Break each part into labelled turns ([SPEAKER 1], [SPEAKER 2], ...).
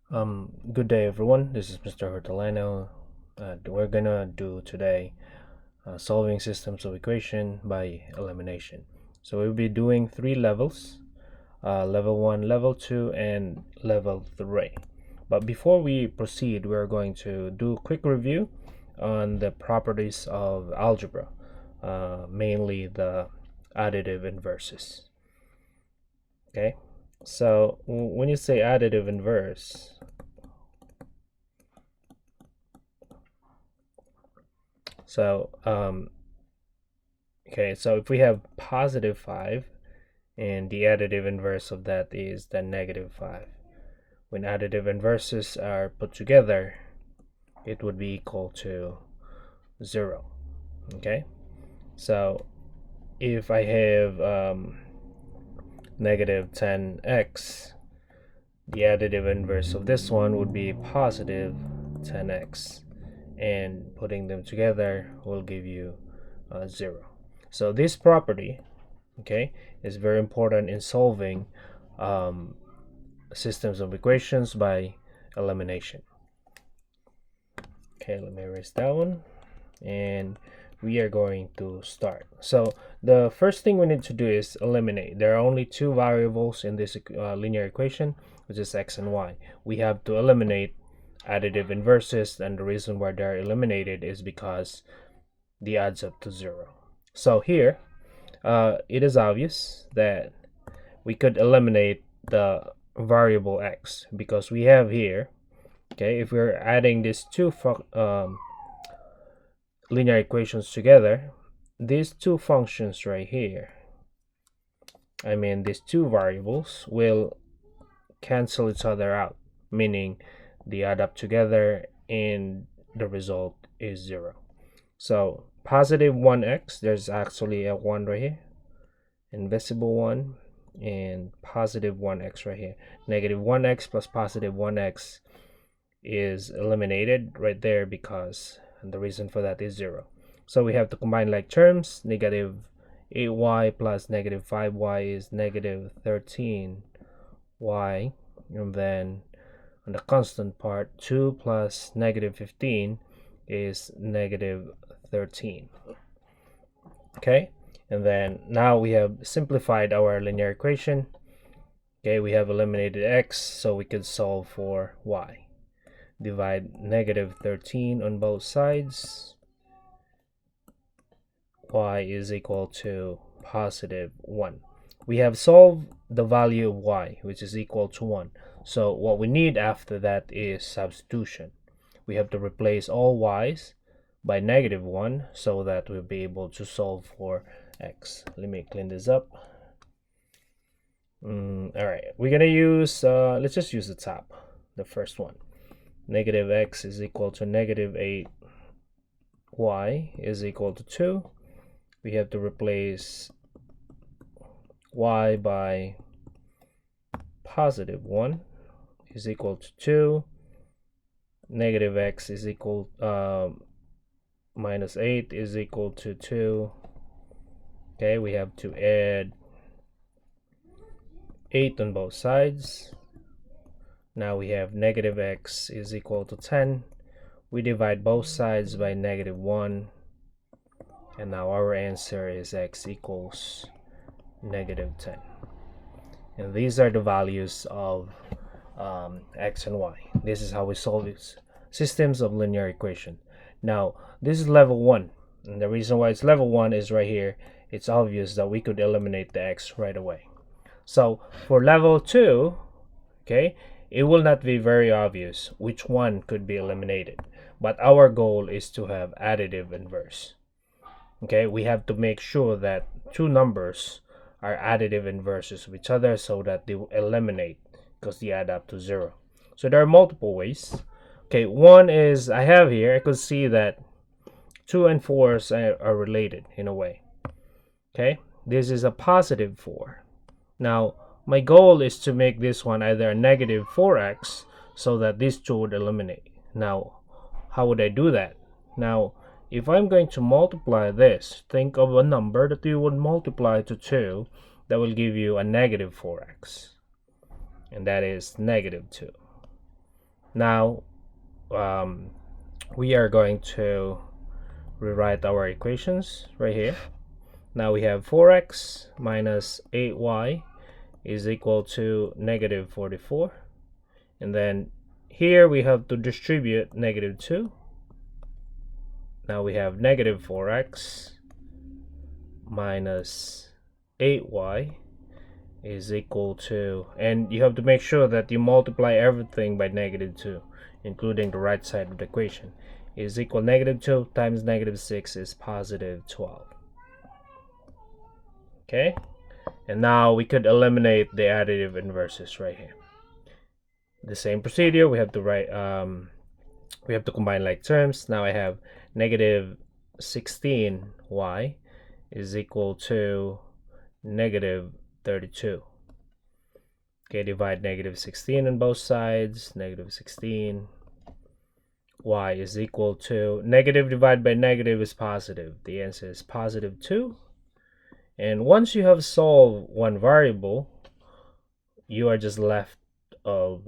[SPEAKER 1] Good day, everyone. This is Mr. Hortolano. We're gonna do today solving systems of equation by elimination. So we'll be doing three levels: level 1, level 2, and level 3. But before we proceed, we're going to do a quick review on the properties of algebra, mainly the additive inverses. Okay, so when you say additive inverse, so okay, so if we have positive 5 and the additive inverse of that is the negative 5, when additive inverses are put together, it would be equal to 0. Okay, so if I have negative 10x, the additive inverse of this one would be positive 10x, and putting them together will give you 0. So this property, okay, is very important in solving systems of equations by elimination. Okay, let me erase that one, and we are going to start. So the first thing we need to do is eliminate. There are only two variables in this linear equation, which is x and y. We have to eliminate additive inverses, and the reason why they're eliminated is because the adds up to 0. So here it is obvious that we could eliminate the variable x, because we have here, okay, if we're adding these two linear equations together, these two functions right here, these two variables will cancel each other out, meaning they add up together and the result is 0. So positive 1x, there's actually a 1 right here, invisible 1, and positive 1x right here. Negative 1x plus positive 1x is eliminated right there, because the reason for that is 0. So we have to combine like terms. Negative 8y plus negative 5y is negative 13y, and then on the constant part, 2 plus negative 15 is negative 13. Okay, and then now we have simplified our linear equation. Okay, we have eliminated x, so we could solve for y. Divide negative 13 on both sides. Y is equal to positive 1. We have solved the value of y, which is equal to 1. So what we need after that is substitution. We have to replace all y's by negative 1 so that we'll be able to solve for x. Let me clean this up. All right, we're gonna use let's just use the top, the first one. Negative x is equal to negative 8y is equal to 2. We have to replace y by positive 1 is equal to 2. Negative x is equal minus 8 is equal to 2. Okay, we have to add 8 on both sides. Now we have negative x is equal to 10. We divide both sides by negative 1. And now our answer is x equals negative 10. And these are the values of x and y. This is how we solve these systems of linear equation. Now, this is level 1. And the reason why it's level 1 is right here. It's obvious that we could eliminate the x right away. So for level 2, okay, it will not be very obvious which one could be eliminated. But our goal is to have additive inverse. Okay, we have to make sure that two numbers are additive inverses of each other so that they will eliminate because they add up to 0. So there are multiple ways. Okay, one is I have here, I could see that 2 and 4s are related in a way. Okay, this is a positive 4. Now, my goal is to make this one either a negative 4x so that these two would eliminate. Now, how would I do that? Now, if I'm going to multiply this, think of a number that you would multiply to 2 that will give you a negative 4x. And that is negative 2. Now we are going to rewrite our equations right here. Now we have 4x minus 8y is equal to negative 44. And then here we have to distribute negative 2. Now we have negative 4x minus 8y is equal to, and you have to make sure that you multiply everything by negative 2, including the right side of the equation, is equal negative 2 times negative 6 is positive 12. Okay, and now we could eliminate the additive inverses right here. The same procedure, we have to write we have to combine like terms. Now I have negative 16y is equal to negative 32. Okay, divide negative 16 on both sides. Negative 16 y is equal to, negative divided by negative is positive. The answer is positive 2. And once you have solved one variable, you are just left of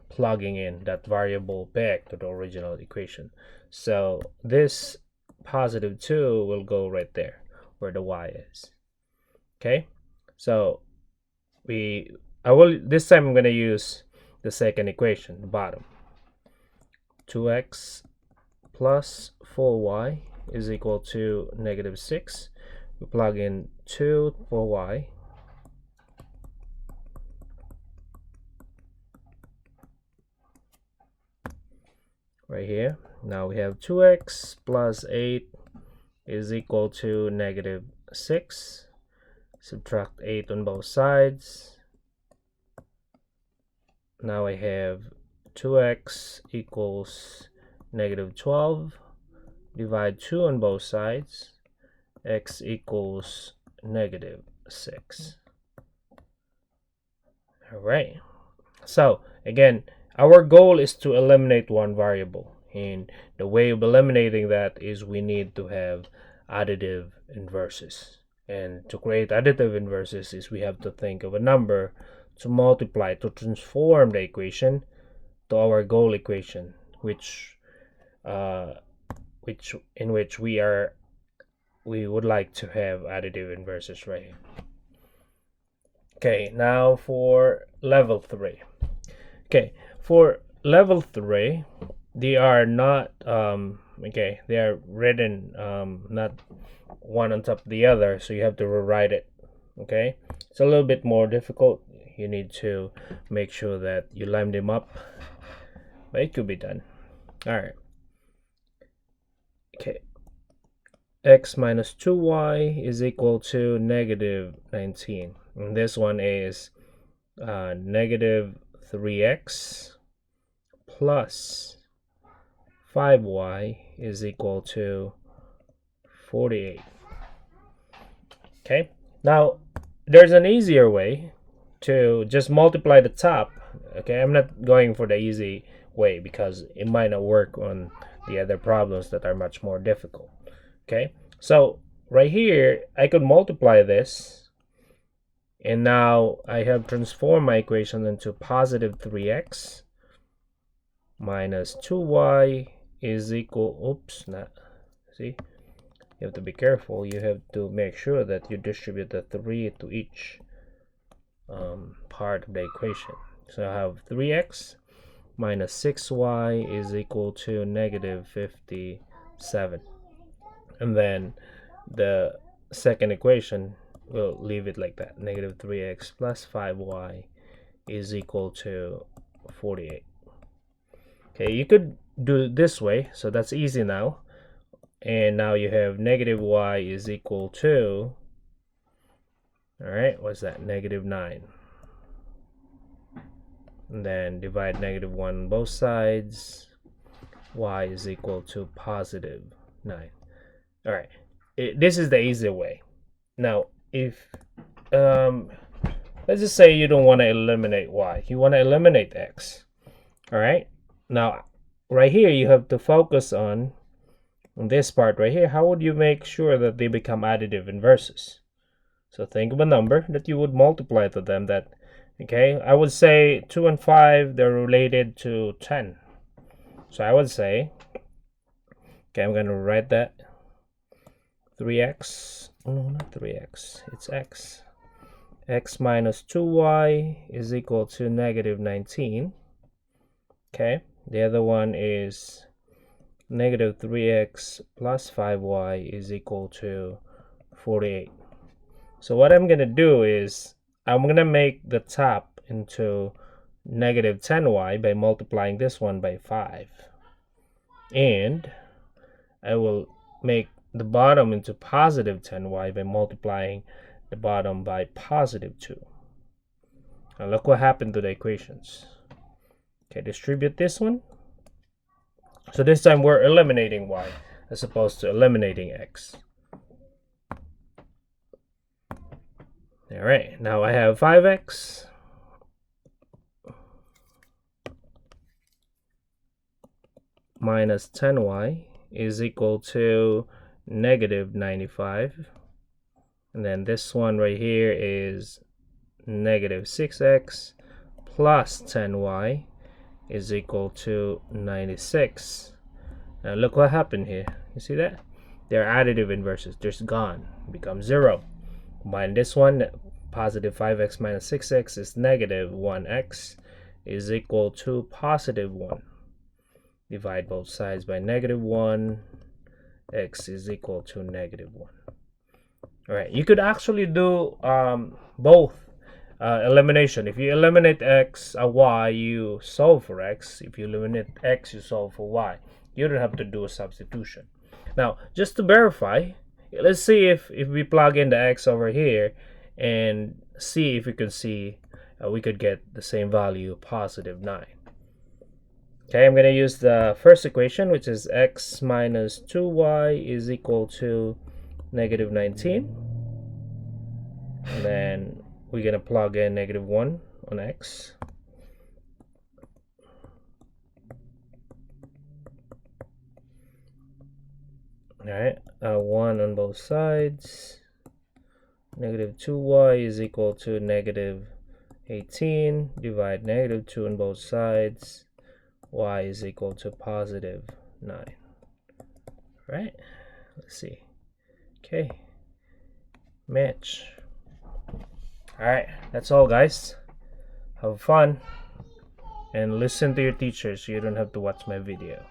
[SPEAKER 1] plugging in that variable back to the original equation. So this positive 2 will go right there where the y is. Okay, so this time I'm going to use the second equation, the bottom. 2x plus 4y is equal to negative 6. We plug in 2 for y. Right here. Now we have 2x plus 8 is equal to negative 6. Subtract 8 on both sides. Now I have 2x equals negative 12. Divide 2 on both sides. X equals negative 6. All right. So again, our goal is to eliminate one variable, and the way of eliminating that is we need to have additive inverses. And to create additive inverses is we have to think of a number to multiply, to transform the equation to our goal equation, in which we would like to have additive inverses right here. Okay, now for level 3. Okay, for level 3, they are not okay, they are written not one on top of the other, so you have to rewrite it. Okay, it's a little bit more difficult. You need to make sure that you line them up, but it could be done. All right. Okay, x minus 2y is equal to negative 19. And this one is negative 3x plus 5y is equal to 48. Okay, now there's an easier way to just multiply the top. Okay, I'm not going for the easy way because it might not work on the other problems that are much more difficult. Okay, so right here I could multiply this, and now I have transformed my equation into positive 3x minus 2y is equal, see, you have to be careful. You have to make sure that you distribute the 3 to each part of the equation. So I have 3x minus 6y is equal to negative 57. And then the second equation, we'll leave it like that. Negative 3x plus 5y is equal to 48. Okay, you could do it this way, so that's easy now. And now you have negative y is equal to, all right, what's that? Negative 9. And then divide negative 1 on both sides. Y is equal to positive 9. All right, this is the easy way. Now, if let's just say you don't want to eliminate y, you want to eliminate x. All right, now right here you have to focus on this part right here. How would you make sure that they become additive inverses? So think of a number that you would multiply to them. That, okay, I would say 2 and 5, they're related to 10. So I would say, okay, I'm going to write that 3x, no, not 3x, it's x. X minus 2y is equal to negative 19. Okay, the other one is negative 3x plus 5y is equal to 48. So what I'm going to do is I'm going to make the top into negative 10y by multiplying this one by 5. And I will make the bottom into positive 10y by multiplying the bottom by positive 2. Now look what happened to the equations. Okay, distribute this one. So this time we're eliminating y as opposed to eliminating x. All right, now I have 5x minus 10y is equal to negative 95. And then this one right here is negative 6x plus 10y is equal to 96. Now look what happened here. You see that? They're additive inverses. Just gone. Becomes 0. Combine this one. Positive 5x minus 6x is negative 1x is equal to positive 1. Divide both sides by negative 1. X is equal to negative 1. All right, you could actually do both elimination. If you eliminate x, y, you solve for x. If you eliminate x, you solve for y. You don't have to do a substitution. Now, just to verify, let's see if we plug in the x over here and see if we can see we could get the same value, positive 9. Okay, I'm going to use the first equation, which is x minus 2y is equal to negative 19. And then we're going to plug in negative 1 on x. All right, 1 on both sides. Negative 2y is equal to negative 18. Divide negative 2 on both sides. Y is equal to positive 9. Right? Let's see. Okay. Match. Alright, that's all, guys. Have fun. And listen to your teachers so you don't have to watch my video.